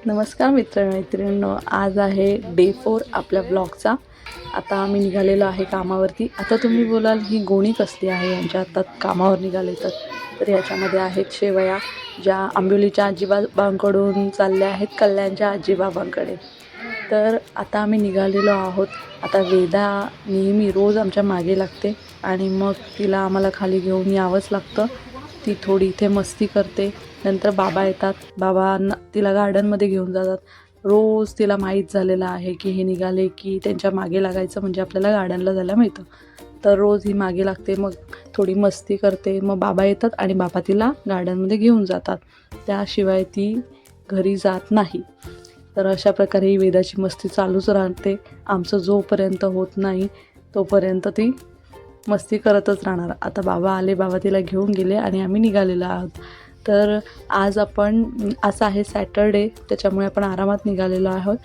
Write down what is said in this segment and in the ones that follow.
नमस्कार मित्रमैत्रिणींनो, आज आहे डे 4 आपल्या ब्लॉगचा. आता आम्ही निघालेलो आहे कामावरती. आता तुम्ही बोलाल ही गोणी कसली आहे, यांच्या हातात कामावर निघाले तर याच्यामध्ये आहेत शेवया, ज्या आंबिवलीच्या आजीबाबांकडून चालल्या आहेत कल्याणच्या आजीबाबांकडे. तर आता आम्ही निघालेलो आहोत. आता वेदा नेहमी रोज आमच्या मागे लागते आणि मग तिला आम्हाला खाली घेऊन यावंच लागतं. ती थोडी इथे मस्ती करते. नंतर बाबा येतात, बाबांना तिला गार्डनमध्ये घेऊन जातात. रोज तिला माहीत झालेलं आहे की हे निघाले की त्यांच्या मागे लागायचं म्हणजे आपल्याला गार्डनला जायला मिळतं. तर रोज ही मागे लागते, मग थोडी मस्ती करते. मग बाबा येतात आणि बाबा तिला गार्डनमध्ये घेऊन जातात. त्याशिवाय ती घरी जात नाही. तर अशा प्रकारे ही वेदाची मस्ती चालूच राहते. आमचं जोपर्यंत होत नाही तोपर्यंत ती मस्ती करतच राहणार. आता बाबा आले, बाबा तिला घेऊन गेले आणि आम्ही निघालेलो आहोत. तर आज असं आहे सॅटरडे, त्याच्यामुळे आपण आरामात निघालेलो आहोत.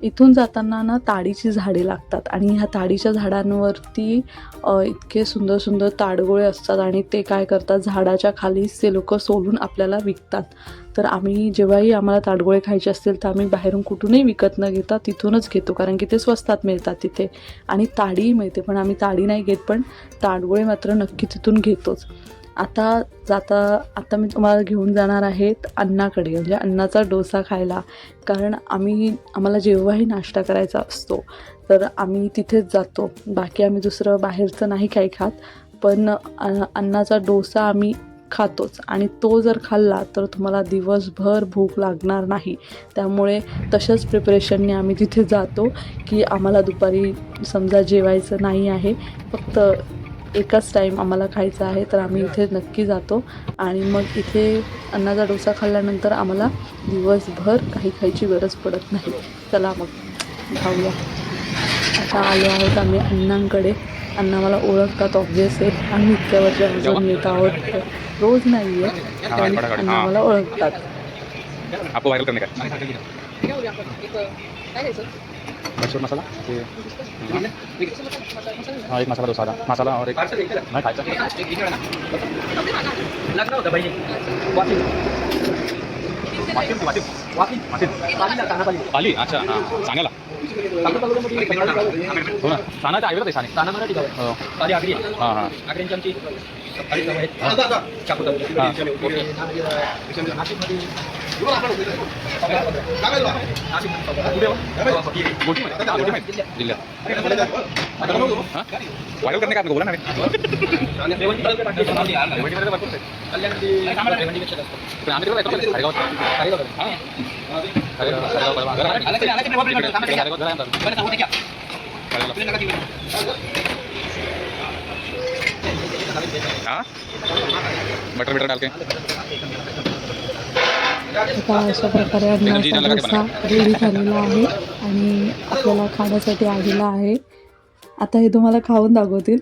इथून जाताना ना ताडीची झाडे लागतात आणि ह्या ताडीच्या झाडांवरती इतके सुंदर सुंदर ताडगोळे असतात आणि ते काय करतात, झाडाच्या खालीच ते लोक सोलून आपल्याला विकतात. तर आम्ही जेव्हाही आम्हाला ताडगोळे खायचे असतील तर आम्ही बाहेरून कुठूनही विकत न घेता तिथूनच घेतो, कारण की ते स्वस्तात मिळतात तिथे आणि ताडीही मिळते. पण आम्ही ताडी नाही घेत, पण ताडगोळे मात्र नक्की तिथून घेतोच. आता मी तुम्हाला घेऊन जाणार आहेत अण्णाकडे, म्हणजे अण्णाचा डोसा खायला. कारण आम्हाला जेव्हाही नाश्ता करायचा असतो तर आम्ही तिथेच जातो. बाकी आम्ही दुसरं बाहेरचं नाही काही खात, पण अण्णाचा डोसा आम्ही खातोच आणि तो जर खाल्ला तर तुम्हाला दिवसभर भूक लागणार नाही. त्यामुळे तशाच प्रिपरेशनने आम्ही तिथे जातो की आम्हाला दुपारी समजा जेवायचं नाही आहे, फक्त एकच टाईम आम्हाला खायचा आहे, तर आम्ही इथे नक्की जातो. आणि मग इथे अण्णाचा डोसा खाल्ल्यानंतर आम्हाला दिवसभर काही खायची गरज पडत नाही. चला मग खाऊया. आता आलो आहोत आम्ही अण्णांकडे. अण्णा मला ओळखतात ऑब्व्हियसली, आम्ही इतक्या वर्षापासून येत आहोत, रोज नाही आहे पण अण्णा मला ओळखतात. आपको वायरल करने का मशरूम मसाला हाँ, एक मसाला दो सादा मसाला और एक मैं खायचा पाली. अच्छा हां, सांगायला हो ना, सानाचं आहे बरं ते साने साना मराठी हो पाली आगरी हां हां आगरींची आमची वायरल करने का आपको बोला ना हाँ बटर बटर डाल के आता अशा प्रकारे अण्णाचा डोसा रेडी झालेला आहे आणि आपल्याला खाण्यासाठी आलेला आहे. आता हे तुम्हाला खाऊन दाखवतील.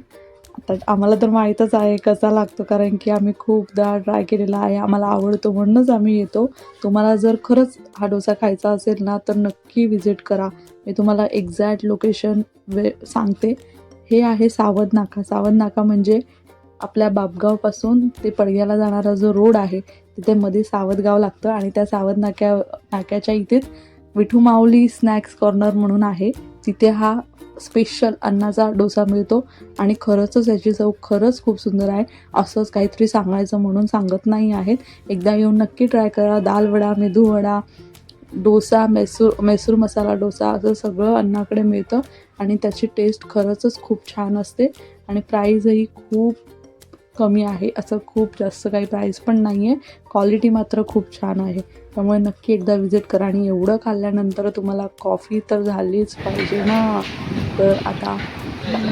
आता आम्हाला तर माहीतच आहे कसा लागतो, कारण की आम्ही खूपदा ट्राय केलेला आहे, आम्हाला आवडतो म्हणूनच आम्ही येतो. तुम्हाला जर खरंच हा डोसा खायचा असेल ना तर नक्की विजिट करा. मी तुम्हाला एक्झॅक्ट लोकेशन सांगते. हे आहे सावध नाका. सावध नाका म्हणजे आपल्या बापगावपासून ते पडग्याला जाणारा जो रोड आहे तिथे मध्ये सावधगाव लागतं आणि त्या सावध नाक्याच्या इथेच विठू माऊली स्नॅक्स कॉर्नर म्हणून आहे. तिथे हा स्पेशल अण्णाचा डोसा मिळतो आणि खरंच याची चव खरंच खूप सुंदर आहे. असंच काहीतरी सांगायचं म्हणून सांगत नाही आहेत. एकदा येऊन नक्की ट्राय करा. दाल वडा, मेदू वडा, डोसा, मैसूर मसाला डोसा असं सगळं अण्णाकडे मिळतं आणि त्याची टेस्ट खरंच खूप छान असते आणि प्राईजही खूप कमी आहे. असं खूप जास्त काही प्राईस पण नाही आहे. क्वालिटी मात्र खूप छान आहे. त्यामुळे नक्की एकदा विजिट करा. आणि एवढं खाल्ल्यानंतर तुम्हाला कॉफी तर झालीच पाहिजे ना. तर आता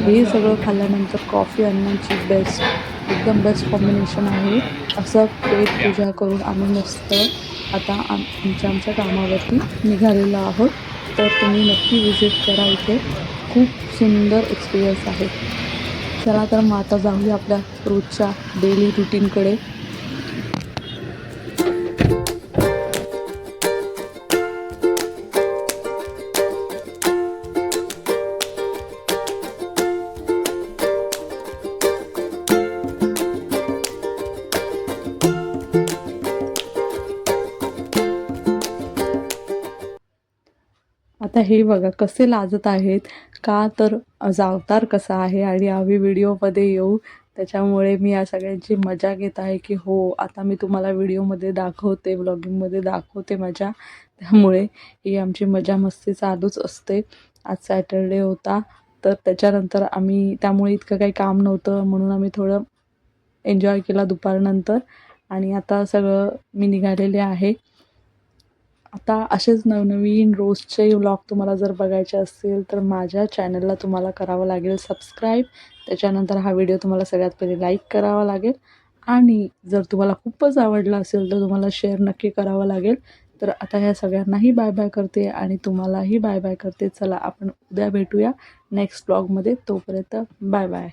हे सगळं खाल्ल्यानंतर कॉफी अण्णांची एकदम बेस्ट कॉम्बिनेशन आहे. असं पेट पूजा करून आम्ही मस्त आता आमच्या कामावरती निघालेलो आहोत. तर तुम्ही नक्की विजिट करा. इथे खूप सुंदर एक्सपिरियन्स आहे. चला तर मग आता जाऊया आपल्या रोजच्या डेली रुटीनकडे. आता हे बघा कसे लाजत आहेत, का तर अवतार कसा आहे आणि आम्ही व्हिडिओमध्ये येऊ, त्याच्यामुळे मी या सगळ्यांची मजा घेत आहे, की हो आता मी तुम्हाला व्हिडिओमध्ये दाखवते, व्लॉगिंगमध्ये दाखवते मजा. त्यामुळे ही आमची मजा मस्ती चालूच असते. आज सॅटरडे होता, तर त्याच्यानंतर आम्ही त्यामुळे इतकं काही काम नव्हतं म्हणून आम्ही थोडं एन्जॉय केला दुपारनंतर. आणि आता सगळं मी निघालेले आहे. आता असेच नवनवीन रोजचे व्लॉग तुम्हाला जर बघायचे असतील तर माझ्या चॅनलला तुम्हाला करावं लागेल सबस्क्राईब. त्याच्यानंतर हा व्हिडिओ तुम्हाला सगळ्यात पहिले लाईक करावा लागेल आणि जर तुम्हाला खूपच आवडला असेल तर तुम्हाला शेअर नक्की करावं लागेल. तर आता ह्या सगळ्यांनाही बाय बाय करते आणि तुम्हालाही बाय बाय करते. चला आपण उद्या भेटूया नेक्स्ट व्लॉगमध्ये. तोपर्यंत बाय बाय.